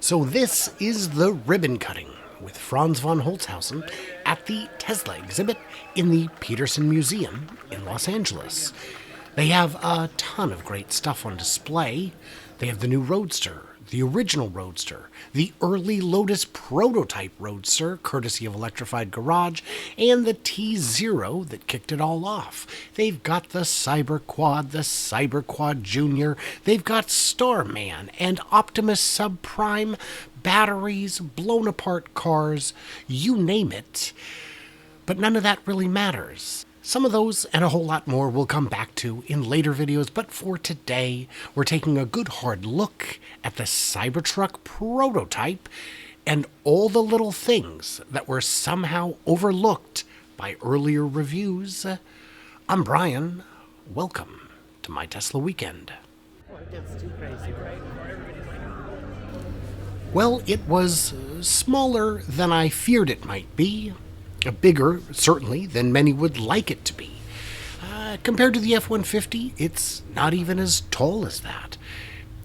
So this is the ribbon cutting with Franz von Holzhausen at the TSLA exhibit in the Petersen Museum in Los Angeles. They have a ton of great stuff on display. They have the new Roadster, the original Roadster, the early Lotus prototype Roadster, courtesy of Electrified Garage, and the T0 that kicked it all off. They've got the CyberQuad, the CyberQuad Junior, they've got Starman and Optimus Subprime, batteries, blown apart cars, you name it. But none of that really matters. Some of those and a whole lot more we'll come back to in later videos, but for today, we're taking a good hard look at the CyberTruck prototype and all the little things that were somehow overlooked by earlier reviews. I'm Brian. Welcome to my Tesla Weekend. It gets too crazy, right? Well, it was smaller than I feared it might be. Bigger, certainly, than many would like it to be. Compared to the F-150, it's not even as tall as that.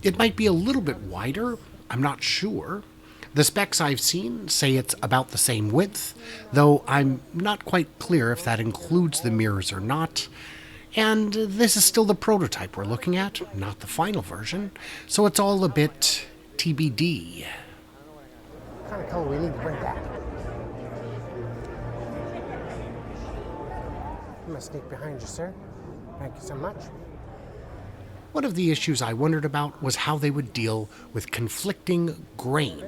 It might be a little bit wider, I'm not sure. The specs I've seen say it's about the same width, though I'm not quite clear if that includes the mirrors or not. And this is still the prototype we're looking at, not the final version, so it's all a bit TBD. What kind of color we need to bring back? I'm going to sneak behind you, sir. Thank you so much. One of the issues I wondered about was how they would deal with conflicting grain.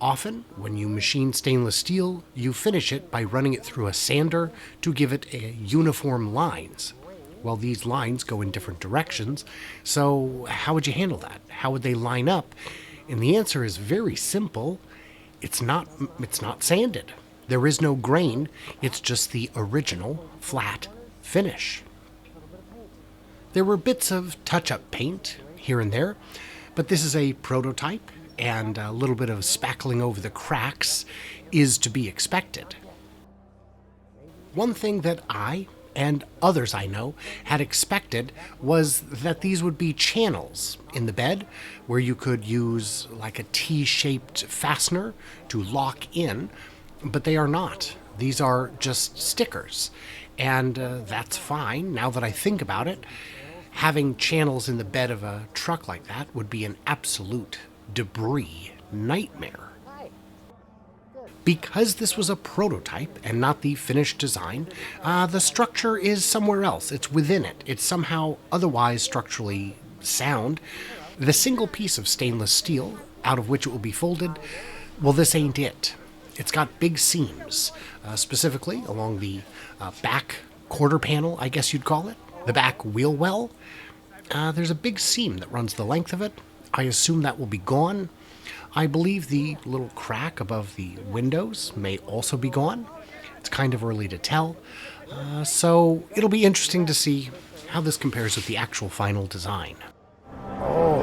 Often, when you machine stainless steel, you finish it by running it through a sander to give it uniform lines. Well, these lines go in different directions, so how would you handle that? How would they line up? And the answer is very simple. It's not sanded. There is no grain, it's just the original flat finish. There were bits of touch-up paint here and there, but this is a prototype, and a little bit of spackling over the cracks is to be expected. One thing that I, and others I know, had expected was that these would be channels in the bed where you could use like a T-shaped fastener to lock in, but they are not. These are just stickers, and that's fine. Now that I think about it, having channels in the bed of a truck like that would be an absolute debris nightmare. Because this was a prototype and not the finished design, the structure is somewhere else. It's within it. It's somehow otherwise structurally sound. The single piece of stainless steel out of which it will be folded, well, this ain't it. It's got big seams, specifically along the back quarter panel, I guess you'd call it, the back wheel well. There's a big seam that runs the length of it. I assume that will be gone. I believe the little crack above the windows may also be gone. It's kind of early to tell, so it'll be interesting to see how this compares with the actual final design. Oh,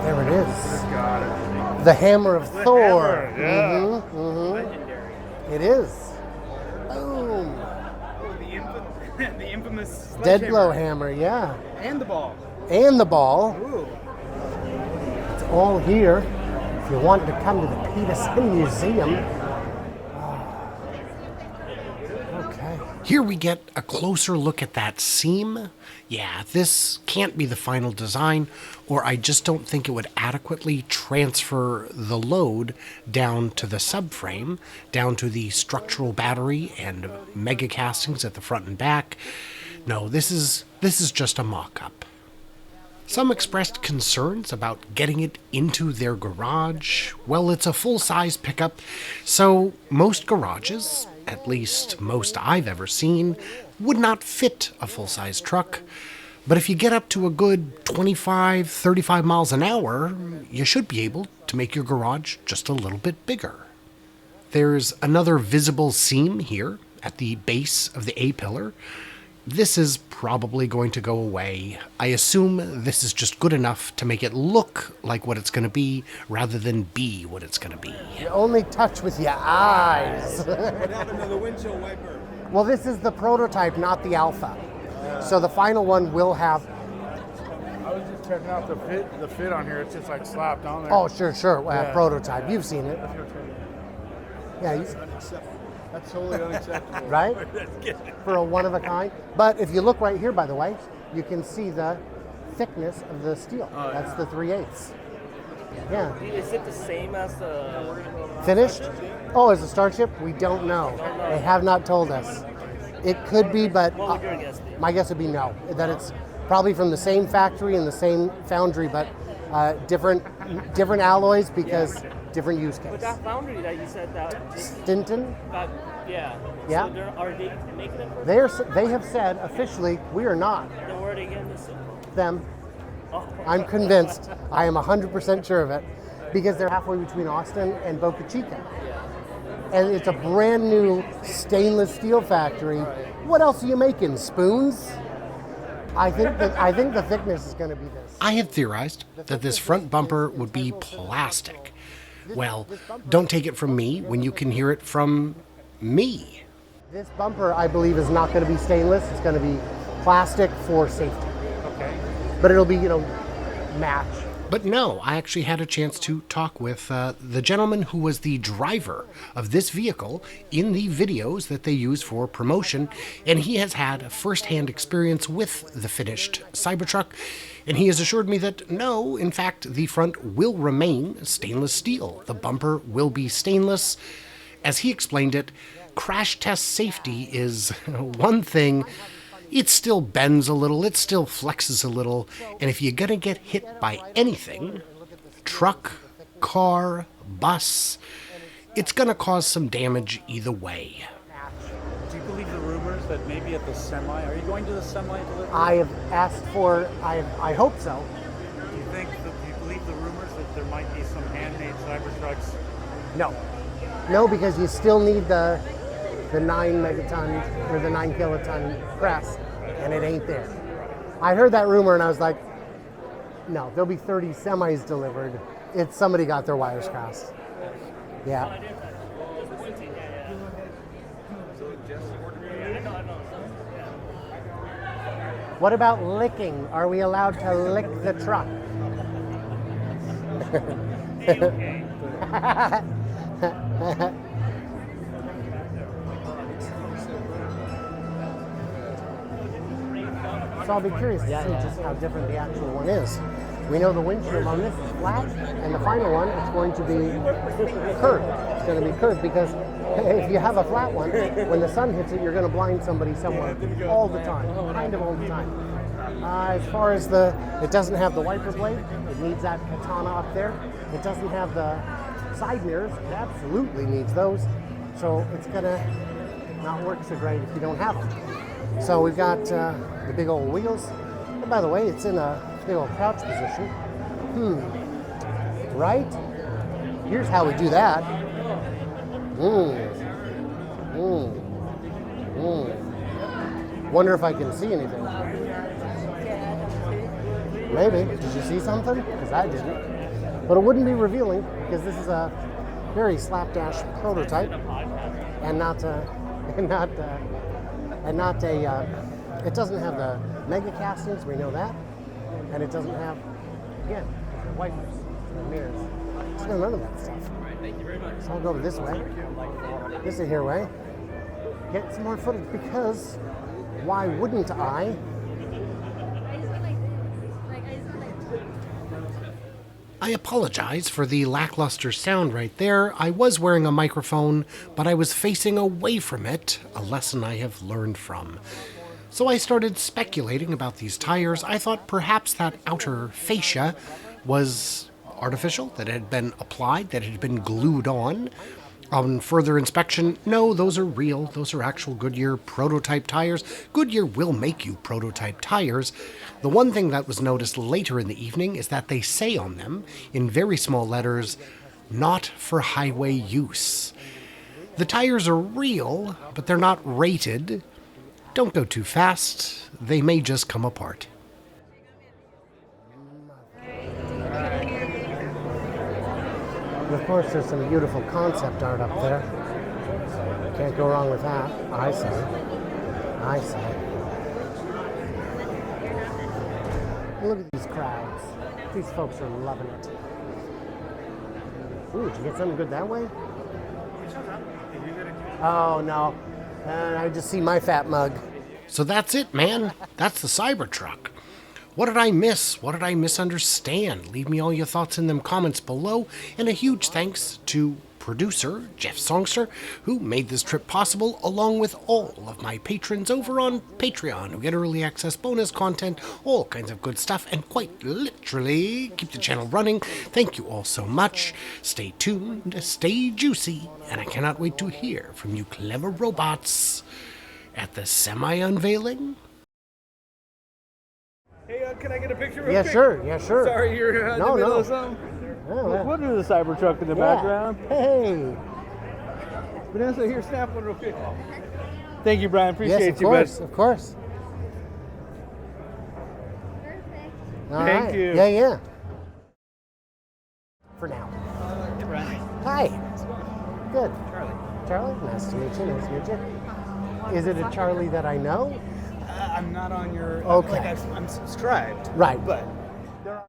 there it is. Got it. The hammer of Thor. Hammer, yeah. Legendary. It is. Boom. The infamous Dead blow hammer, yeah. and the ball. And the ball. Ooh. It's all here. If you want to come to the Petersen Museum. Okay. Here we get a closer look at that seam. Yeah, this can't be the final design, or I just don't think it would adequately transfer the load down to the subframe, down to the structural battery and mega castings at the front and back. No, this is just a mock-up. Some expressed concerns about getting it into their garage. Well, it's a full-size pickup, so most garages, at least most I've ever seen, would not fit a full-size truck. But if you get up to a good 25, 35 miles an hour, you should be able to make your garage just a little bit bigger. There's another visible seam here at the base of the A-pillar. This is probably going to go away. I assume this is just good enough to make it look like what it's going to be rather than be what it's going to be. You only touch with your eyes. What happened to the windshield wiper? Well, this is the prototype, not the alpha. So the final one will have checking out the fit on here. It's just like slapped on there. Oh, sure. Yeah. Prototype. You've seen it. Yeah, That's totally unacceptable. right? For a one of a kind. But if you look right here, by the way, you can see the thickness of the steel. Oh, That's yeah. the 3/8. Yeah. Is it the same as the... Finished? Oh, as a Starship? We don't know. They have not told us. It could be, but What would your guess be? my guess would be no. That it's probably from the same factory and the same foundry, but different alloys because different use But case. that foundry that you said that... Stinton, yeah. Yeah. So are they making it for they have said officially we are not the word again? Is them. oh. I'm convinced. I am 100% sure of it because they're halfway between Austin and Boca Chica. And it's a brand new stainless steel factory. What else are you making? Spoons? I think the thickness is going to be this. I had theorized that this front bumper would be plastic. Well, don't take it from me when you can hear it from me. This bumper, I believe, is not going to be stainless. It's going to be plastic for safety. Okay. But it'll be, match. But no, I actually had a chance to talk with the gentleman who was the driver of this vehicle in the videos that they use for promotion, and he has had first-hand experience with the finished CyberTruck, and he has assured me that no, in fact, the front will remain stainless steel. The bumper will be stainless. As he explained it, crash test safety is one thing. It still bends a little, it still flexes a little, and if you're gonna get hit by anything, truck, car, bus, it's gonna cause some damage either way. Do you believe the rumors that maybe at the semi, are you going to the semi delivery? I have asked for, I hope so. Do you believe the rumors that there might be some handmade Cybertrucks? No. No, because you still need the 9 megaton or the 9 kiloton press, and it ain't there. I heard that rumor and I was like, no, there'll be 30 semis delivered. It's somebody got their wires crossed. Yeah. What about licking? Are we allowed to lick the truck? So I'll be curious to see just how different the actual one is. We know the windshield on this is flat, and the final one is going to be curved. It's going to be curved because if you have a flat one, when the sun hits it, you're going to blind somebody somewhere all the time, kind of all the time. As far as it doesn't have the wiper blade. It needs that katana up there. It doesn't have the side mirrors. It absolutely needs those. So it's going to not work so great if you don't have them. So we've got the big old wheels. And by the way, it's in a big old crouch position. Right? Here's how we do that. Wonder if I can see anything. Maybe. Did you see something? Because I didn't. But it wouldn't be revealing because this is a very slapdash prototype and not it doesn't have the mega castings, we know that, and it doesn't have, again, the wipers, the mirrors. It's got none of that stuff. So I'll go this way. This is here way. Get some more footage because why wouldn't I? I apologize for the lackluster sound right there. I was wearing a microphone, but I was facing away from it, a lesson I have learned from. So I started speculating about these tires. I thought perhaps that outer fascia was artificial, that it had been applied, that it had been glued on. On further inspection, no, those are real. Those are actual Goodyear prototype tires. Goodyear will make you prototype tires. The one thing that was noticed later in the evening is that they say on them, in very small letters, not for highway use. The tires are real, but they're not rated. Don't go too fast. They may just come apart. And of course, there's some beautiful concept art up there. Can't go wrong with that, I say. Look at these crowds. These folks are loving it. Ooh, did you get something good that way? Oh, no. And I just see my fat mug. So that's it, man. That's the Cybertruck. What did I miss? What did I misunderstand? Leave me all your thoughts in them comments below. And a huge thanks to producer Jeff Songster, who made this trip possible, along with all of my patrons over on Patreon, who get early access, bonus content, all kinds of good stuff, and quite literally keep the channel running. Thank you all so much. Stay tuned, stay juicy, and I cannot wait to hear from you clever robots at the semi-unveiling. Hey, can I get a picture real Yeah, quick? sure. Yeah, sure. Sorry, you're in the middle of something. Oh, What is the Cybertruck in the yeah. background? Hey. Vanessa, here, snap one real quick. Thank you, Brian. Appreciate Yes, of you, course, bud. of course. All Thank right. you. Yeah, yeah. For now. Hey, Brian. Hi. Good. Charlie. Charlie, nice to meet you. Nice to meet you. Is it a Charlie that I know? I'm not on your... Okay. Like, I'm subscribed. Right. But... there are